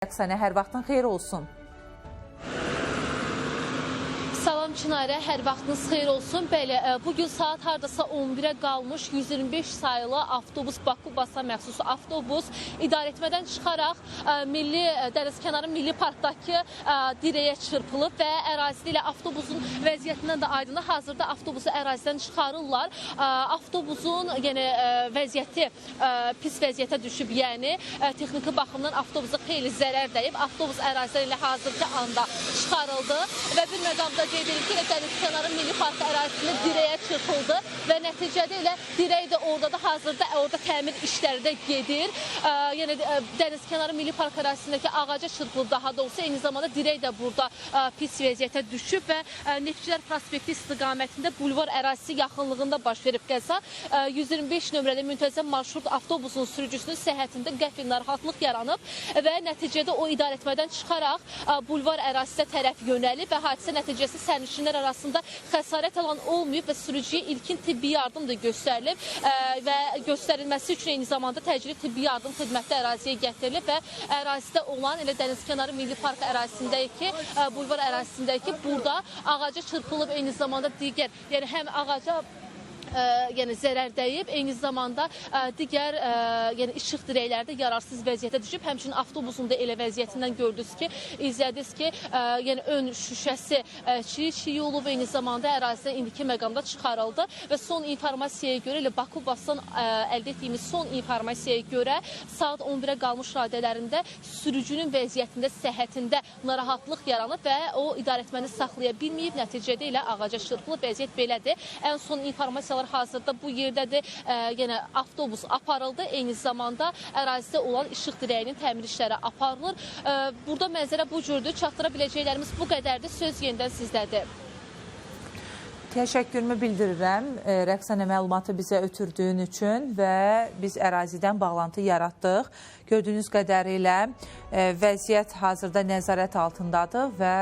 Sənə hər vaxtın xeyir olsun. Salam Çinarə, hər vaxtınız xeyir olsun. Bəli, bugün saat hardasa 11-ə qalmış 125 sayılı avtobus, Baku-Basa məxsus avtobus idarəetmədən çıxaraq dənizkənarı Milli Parkdakı dirəyə çırpılıb və ərazidə ilə avtobusun vəziyyətindən də aydındır. Hazırda avtobusu ərazidən çıxarırlar. Avtobusun vəziyyəti pis vəziyyətə düşüb, yəni texniki baxımdan avtobusa xeyli zərər dəyib. Avtobus ərazidən ilə hazırki anda çıxarıldı və bir məqamda qeyd edir ki, dənizkənarı Milli Park ərazisində dirəyə çırpıldı və nəticədə ilə dirək də hazırda təmir işləri də gedir. Yəni dənizkənarı Milli Park ərazisindəki ağaca çırpılıb, daha doğrusu eyni zamanda dirək də burada pis vəziyyətə düşüb və Neftçilər Prospekti istiqamətində bulvar ərazisi yaxınlığında baş verib qəza. 125 nömrəli müntəzəm marşrut avtobusun sürücüsünün səhhətində qəfil narahatlıq yaranıb və nəticədə o idarəetmədən çıxaraq bulvar ərazisinə tərəf yönəlib və hadisə nəticəsi sərnişinlər arasında xəsarət alan olmayıb və sürücüyə ilkin tibbi yardım da göstərilib və göstərilməsi üçün eyni zamanda təcili tibbi yardım xidməti əraziyə gətirilib və ərazidə olan elə dənizkənarı Milli Park ərazisindəki, bulvar ərazisindəki burada ağaca çırpılıb, eyni zamanda digər, yəni həm ağaca zərər dəyib, eyni zamanda digər işıq dirəkləri də yararsız vəziyyətə düşüb. Həmçinin avtobusun da elə vəziyyətindən gördünüz ki, izlədiniz ki, ön şüşəsi çiy olub, eyni zamanda ərazidən indiki məqamda çıxarıldı və son informasiyaya görə, elə Baku-Basdan əldə etdiyimiz son informasiyaya görə saat 11-ə qalmış radələrində sürücünün vəziyyətində, səhhətində narahatlıq yaranıb və o idarəetməni saxlaya bilməyib, nəticədə ilə ağaca çırpılıb, vəziyyət belədir. Ən son informasiyalar hazırda bu yerdədir, avtobus aparıldı, eyni zamanda ərazidə olan işıq dirəyinin təmir işləri aparılır. Burada mənzərə bu cürdür, çatdıra biləcəklərimiz bu qədərdir, söz yenidən sizdədir. Təşəkkürümü bildirirəm Rəqsanə məlumatı bizə ötürdüyün üçün və biz ərazidən bağlantı yaratdıq. Gördüyünüz qədərilə vəziyyət hazırda nəzarət altındadır və